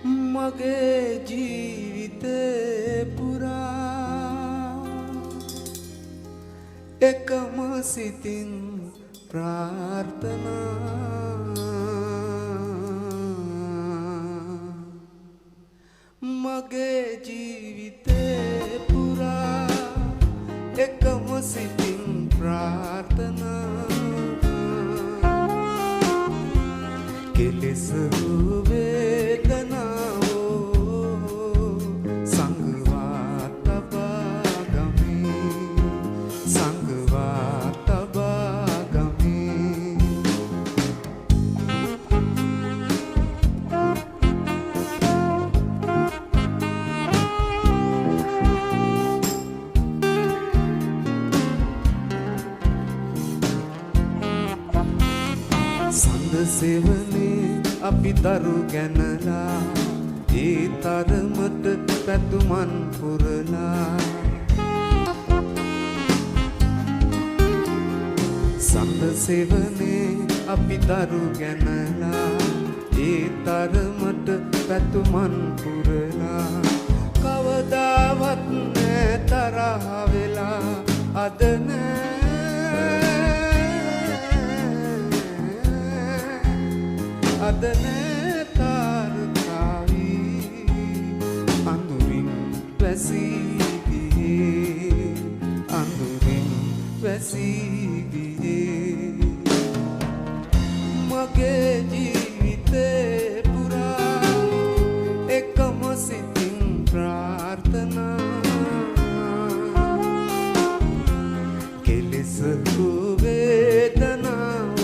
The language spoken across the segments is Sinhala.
මගේ ජීවිතේ පුරා එකම සිතින් ප්‍රාර්ථනා මගේ ජීවිතේ පුරා එකම සිතින් ප්‍රාර්ථනා කෙලෙස වේදනාවෝ සංගවා තබා ගමි සඳ සෙවනේ අපි දරු ගැනලා ඒ තරමට පැතුමන් පුරලා සඳ සෙවනේ අපි දරු ගැනලා ඒ තරමට පැතුමන් පුරලා කවදාවත් නෑ තරහ වෙලා අද නෑ අද නෑ තාරකාවී අඳුරින් වැසී ගියේ අඳුරින් වැසී ගියේ මගේ ජීවිතේ පුරා එකම සිතින් ප්‍රාර්ථනා කෙලෙස වේදනාව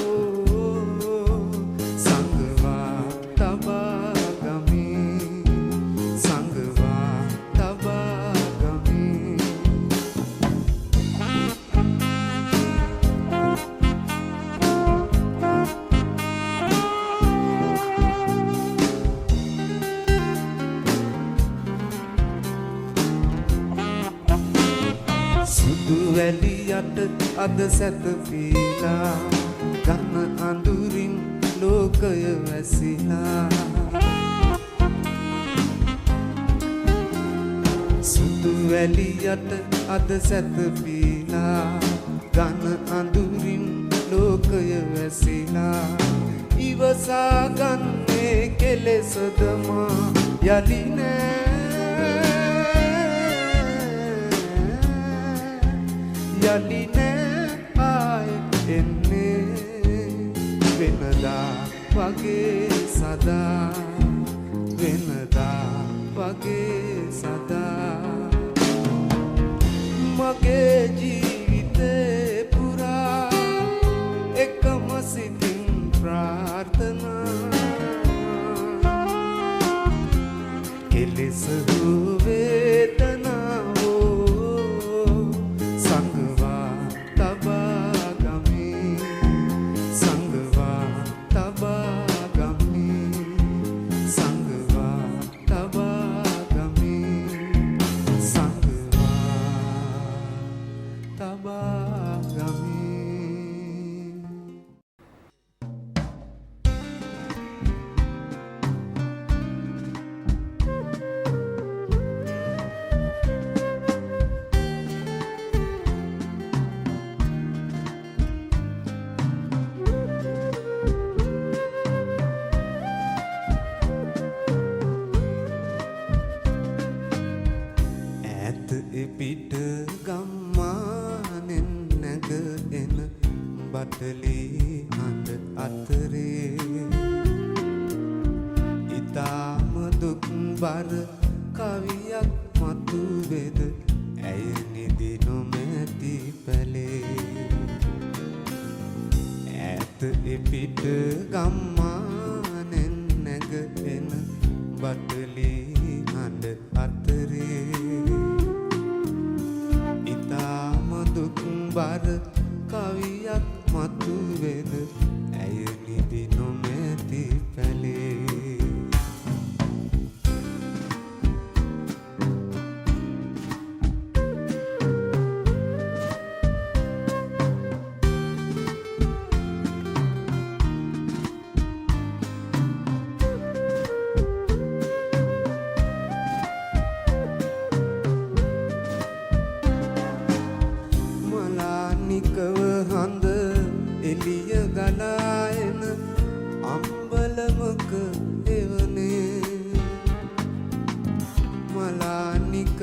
වැලියට අද සැතපීලා ගන්න අඳුරින් ලෝකය වැසිලා සුදු වැලියට අද සැතපීලා ගන්න අඳුරින් ලෝකය වැසිලා ඉවසා ගන්නේ කෙලෙසදමා යලි නෑ යලි නෑ ආයෙත් එන්නේ වෙනදා වගේ සදා වෙනදා වගේ සදා මගේ ජීවිතේ පුරා එකම සිතින් ප්‍රාර්ථනා කෙලෙස වේදනාවෝ සංගවා තබා ගමි සංගවා තබා ගමි සංගවා තබා ගමි සංගවා තබා ගමි පිට ගම්මානෙන් නැග එන බටලී හඬ අතරේ ඉතාම දුක් බර කවියක් මතුවේද ඇය නිදි නොමැති පැලේ ඈත පිට ගම්මානෙන් නැග එන බටලී හඬ අතරේ ඉතාම දුක් බර කවියක් මතුවේද ඇය නිදි නොමැති පැලේ අම්බලමක එවනේ මලානික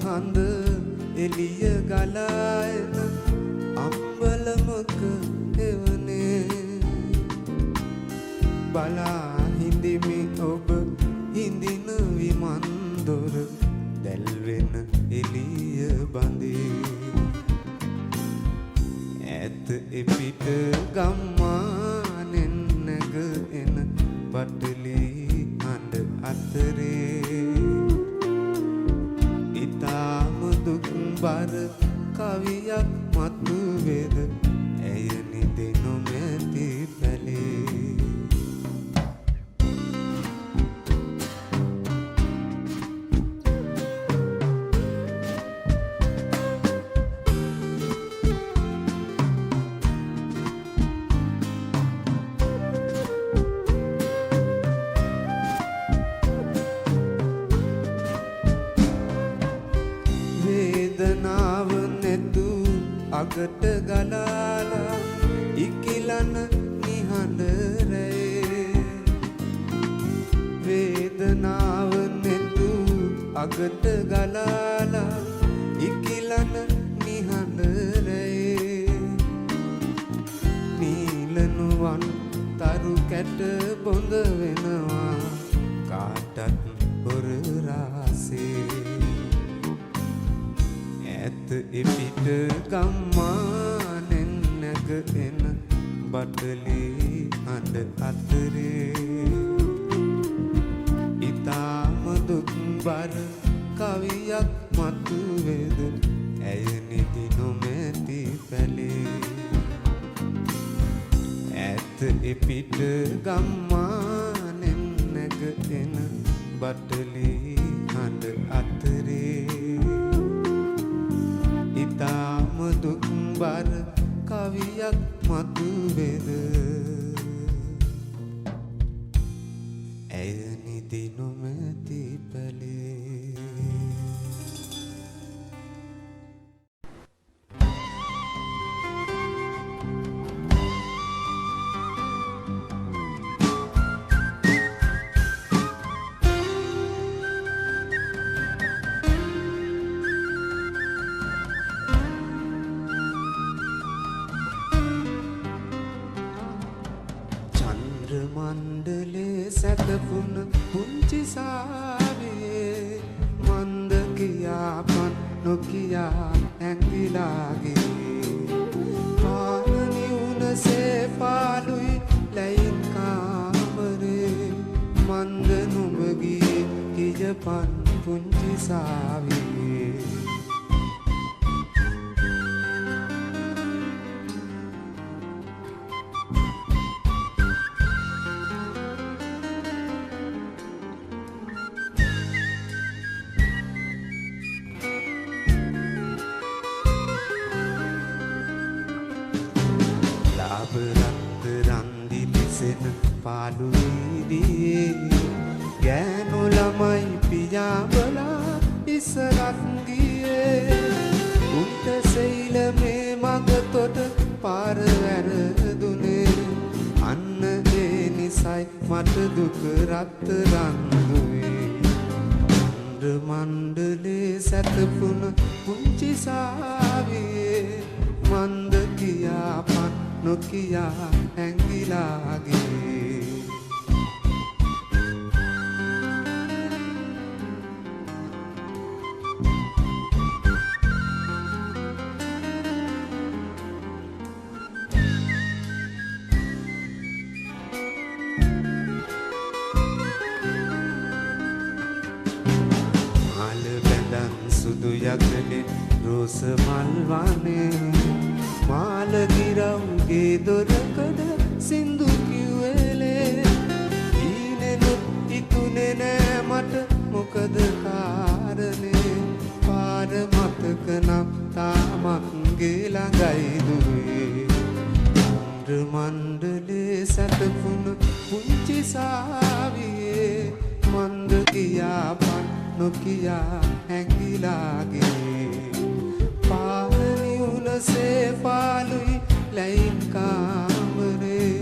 හඳ එළිය ගලායන අම්බලමක එවනේ බලා හිඳිමි ඔබ හිඳින විමන් දොර දැල්වෙන එළිය බඳේ ඇත එපිට ගම්මානෙන් නැග එන බටලි හඬ අතරේ ඉතාම දුක් බර කවියක් මතුවේද ඇය නිදි නොමැති පැලේ වේදනාව නැතු අගට ගලාලා ඉකිලන නිහඬ රැයේ වේදනාව නැතු අගට ගලාලා ඉකිලන නිහඬ රැයේ නීලනුවන් තරු කැට බොඳ වෙනවා කාටත් බොර රාසේ ඇත එපිට ගම්මානෙන් නැග එන බටලි හඬ අතරේ ඉතාම දුක් බර කවියක් මතුවේද ඇය නිදි නොමැති පැලේ ඇත එපිට ගම්මානෙන් නැග එන බටලි හඬ අතරේ ඉතාම දුක් බර කවියක් මතුවේද ඇය නිදි නොමැති පැලේ මණ්ඩලේ සැතපුන පුංචි සාවියේ මන්ද කියාපන් නොකියා ඇඟිලාගේ පානනි උනසේ පාලුයි ලැයින් කාමරේ මන්ද නුඹ ගියේ කියපන් පුංචි සාවියේ පාලු වීදියේ ගෑනු ළමයි පියාඹලා ඉස්සරත් ගියේ උන්ට සෙයිල මේ මග තොට පාර වැරදුනේ අන්න ඒ නිසයි මට දුක රත්තරන් දුවේ මණ්ඩලේ සැතපුන පුංචි සාවියේ මන්ද කියාපන් නොකියා ඇඟිලාගේ මාල බැඳන් සුදු යකඩෙන් රෝස මල් වනේ මාල ගිරව්ගේ දොරකඩ සින්දු කිව්වෙලේ ඊනෙනුත් ඉතුනේ නෑ මට මොකද කාරණේ පාර මතක නම් තාමත් ගේ ළඟයි දුවේ මණ්ඩලේ සැතපුන පුංචි සාවියේ මන්ද කියාපන් නොකියා ඇඟිලාගේ පානනි උනසේ පාලුයි ලැයින් කාමරේ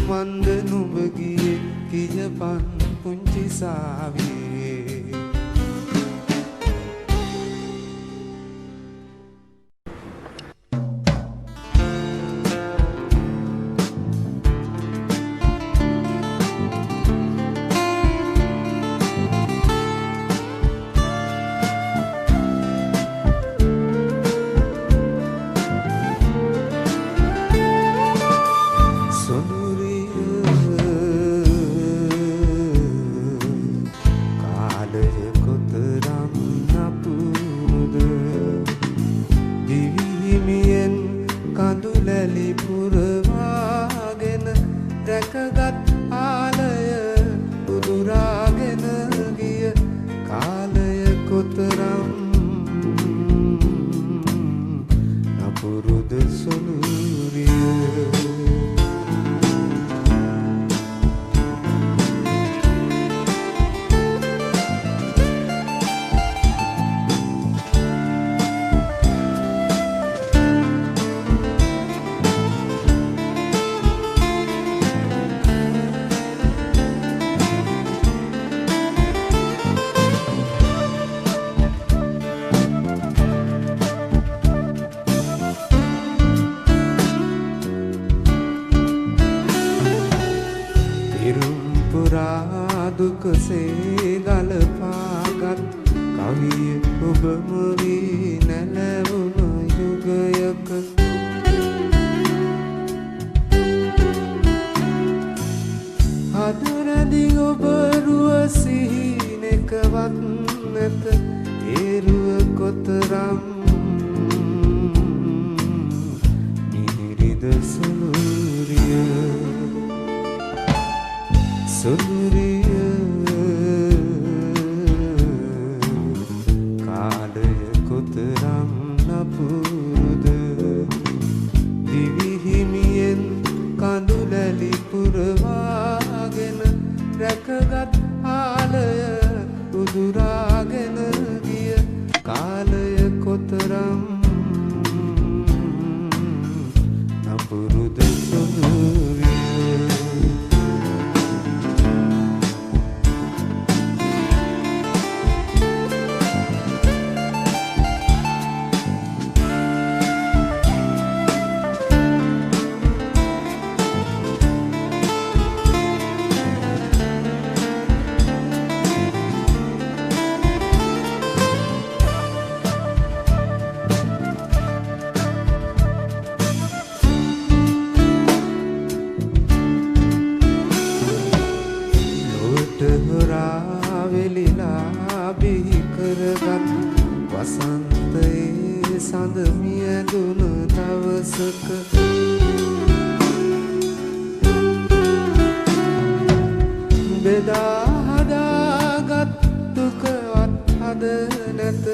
මන්ද නුඹ ගියේ කියපන් පුංචි සාවියේ දුකසේ ගලපාගත් කවිය ඔබම වී නැලවුණ යුගයක හදරදි ඔබ රුව සිහිනෙකවත් නැත ඒරුව කොතරම් මිහිරිද සුළුරිය සුළුරිය කොතරම් නපුරුද දිවිහිමියෙන් කඳුලැලි පුරවාගෙන රැකගත් ආලය උදුරාගෙන ගිය කාලය කොතරම් නපුරුද සොඳුරිය වසන්තයේ සඳ මියදුණු දවසක බෙදා හදාගත් දුකවත් හද නැත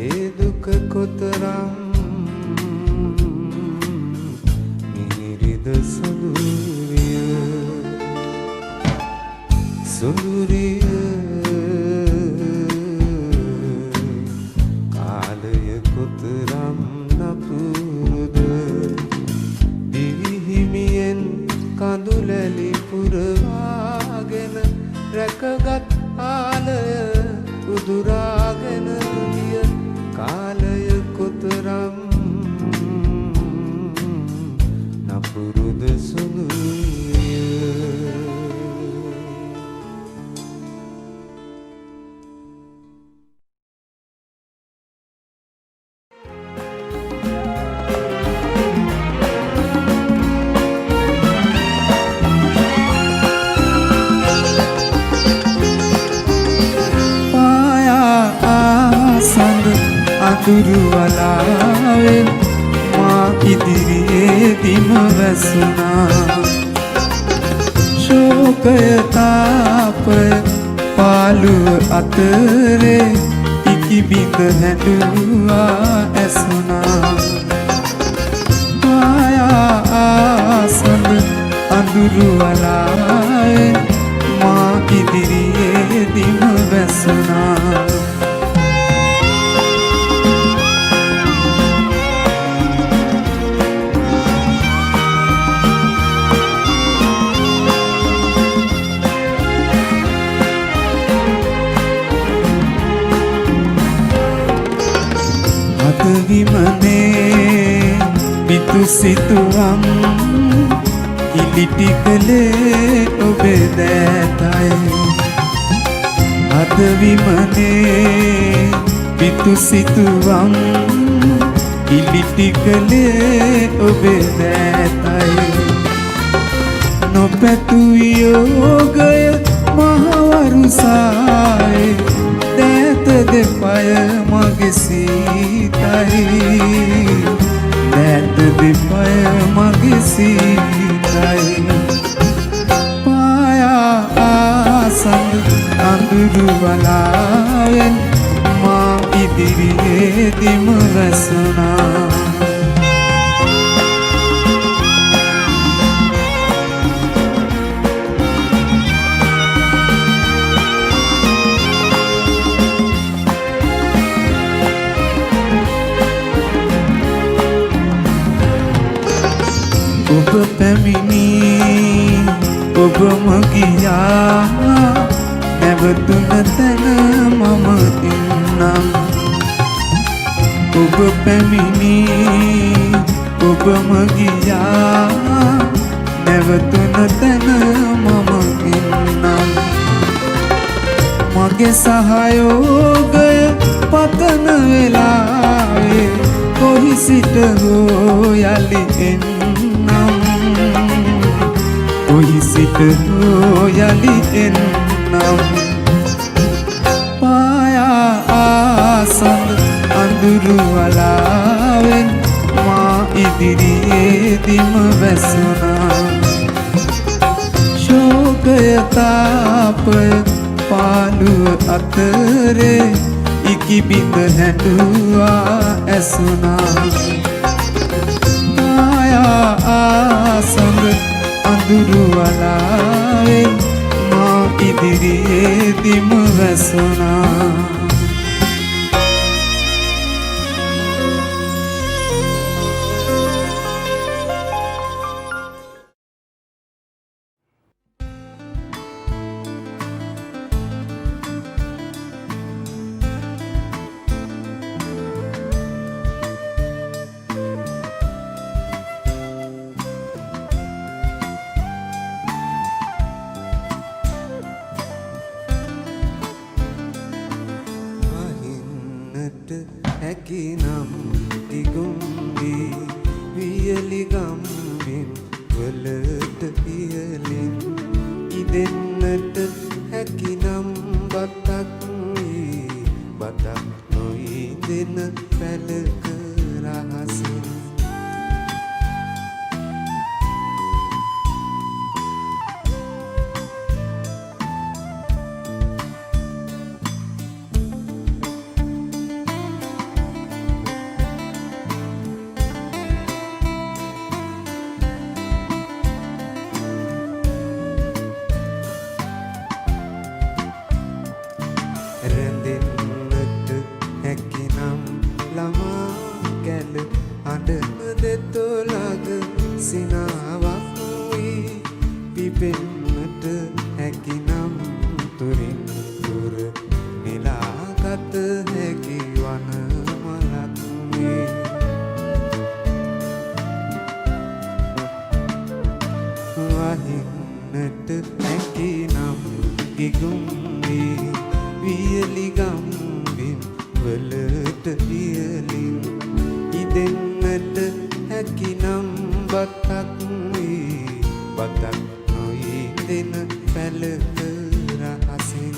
ඒ දුක කොතරම් මිහිරිද සොඳුරිය සොඳුරිය කොතරම් නපුරුද දිවිහිමියෙන් කඳුලැලි පුරවාගෙන රැකගත් ආලය උදුරාගෙන ගිය කාලය කොතරම් නපුරුද සුළුරිය අඳුරු වලාවෙන් මා ඉදිරියේ දිම වැසුණා ශෝකය තාපය පාළුව අතරේ ඉකිබිඳ හැඬුවා ඇසුණා මායා ආසඳ අඳුරු වලාවෙන් මා ඉදිරියේ දිම වැසුණා සිතුවම් ඉලිටි කළේ ඔබේ දෑතයි අද විමනේ පිතු සිතුවම් ඉලිටි කළේ ඔබේ දෑතයි නොපැතු යෝගය මහවරුසායි දෑත දෙපය මගේ සීතයි දෑත දෙපය මගේ සීතයි පායා ආසඳ අඳුරු වලාවෙන් මා ඉදිරියේදීම වැසුණා ඔබ පැමිණි ඔබම ගියා නැවතුන තැන මම ඉන්නම් ඔබ පැමිණි ඔබම ගියා නැවතුන තැන මම ඉන්නම් මගේ සහයෝගය පතන වෙලාවේ කොහි සිට හෝ යලි එන්නම් කොහි සිට හෝ යලි එන්නම් පායා ආසඳ අඳුරු වලාවෙන් මා ඉදිරියේදීම වැසුණා ශෝකය තාපය පාළුව අතරේ ඉකිබිඳ හැඬුවා ඇසුණා මායා ආසඳ අඳුරු වලාවෙන් මා ඉදිරියේදීම වැසුණා හැකිනම් දිගුම්වි වියලි ගම්මින් වලට පියලින් ඉදෙන්නට හැකිනම් බතක් බතක් නොයිදෙන පැලක රහසින් රැඳෙන්නට හැකිනම් ළමා කැල අඬන දෙතොලග සිනාවක් වී පිපෙන්නට හැකිනම් තුරින් තුර නිලාගත හැකි වන මලක් වී වහින්නට හැකිනම් ගිගුම් වී වියලි ගම්බින් වලට පියලින් ඉදෙන්නට හැකිනම් බතක් බතක් නොයිදෙන පැලක රහසින්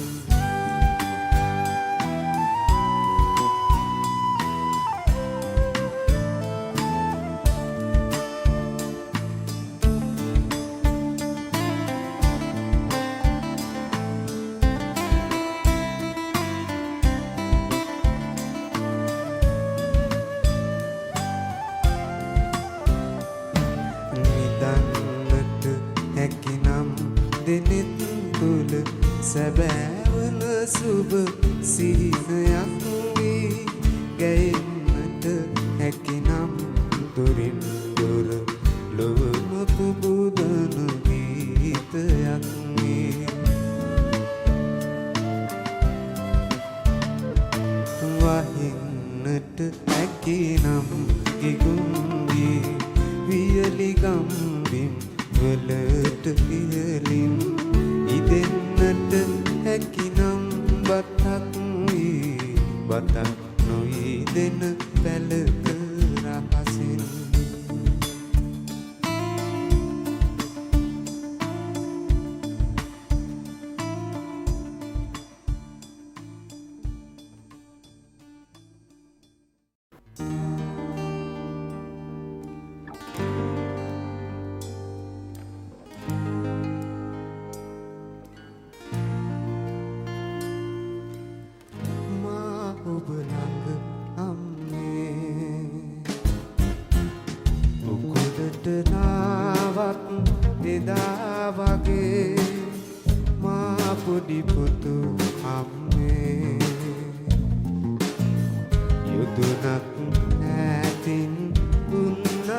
දෙනෙත් තුල සැබෑවන සුබ සිහිනයක් වී ගැයෙන්නට හැකිනම් දුරින් දුර ලොවම පුබුදන ගීතයක් වී වහින්නට හැකිනම් ගිගුම් වී එදා වගේ මා පොඩි පුතු අම්මේ යුතුයනක් ඈතින් දුන්නත්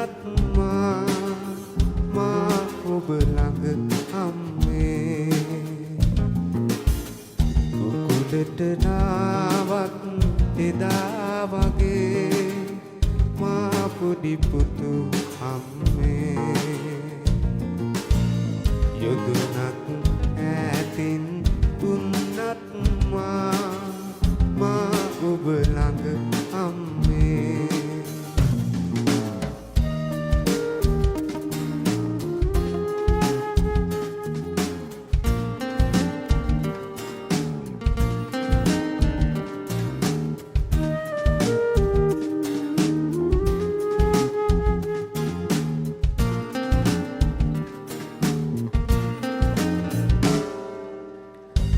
මා ඔබ ළඟ අම්මේ කුකුලට නාවත් එදා වගේ මා පොඩි පුතු අම්මේ යුතුයනක් ඈතින් දුන්නත් මා ඔබ ළඟ අම්මේ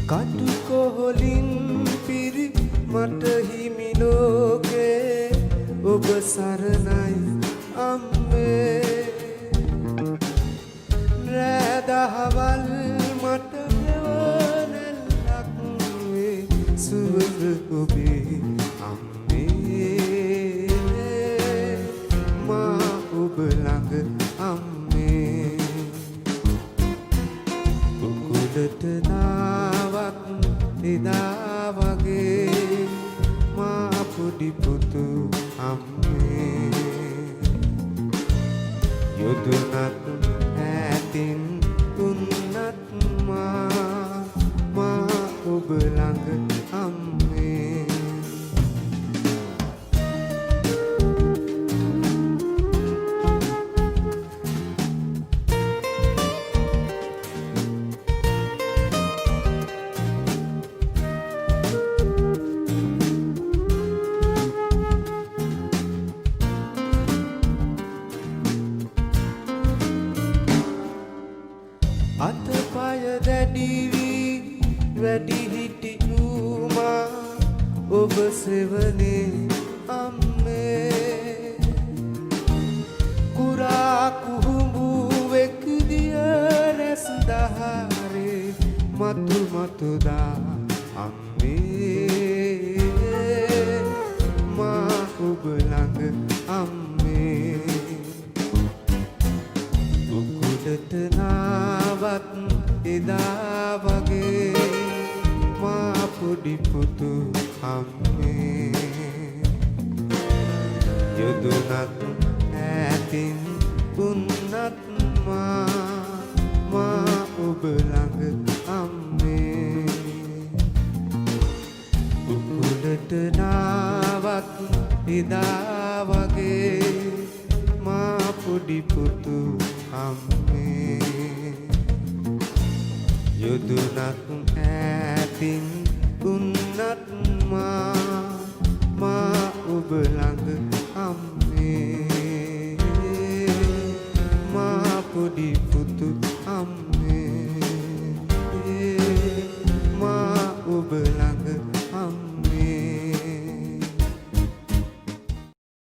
කටු කොහොලින් පිරි මට හිමි ලෝකේ ඔබ සරණයි අම්මේ රෑ දහවල් මට මෙවනල්ලක් වේ සුවඳ ඔබේ අම්මේ මා ඔබ ළඟ අම්මේ කුකුලට නාවත් එදා වගේ මා පොඩි පුතු අම්මේ යුතුයනක් ඈතින් දුන්නත් මා ඔබ ළඟ අම්මේ අතපය දැඩි වී වැඩි හිටි මා ඔබ සෙවනේ අම්මේ කුරා කුහුඹුවෙක් දිය රැස් දහරේ මතු මතුදා අම්මේ මා ඔබ ළඟ අම්මේ කුකුලට නාවත් එදා වගේ මා පොඩි පුතු අම්මේ යුතුයනක් ඈතින් දුන්නත් මා ඔබ ළඟ අම්මේ කුකුලට නාවත් එදා වගේ මා පොඩි පුතු අම්මේ යුතුයනක් ඈතින් දුන්නත් මා ඔබ ළඟ අම්මේ මා පොඩි පුතු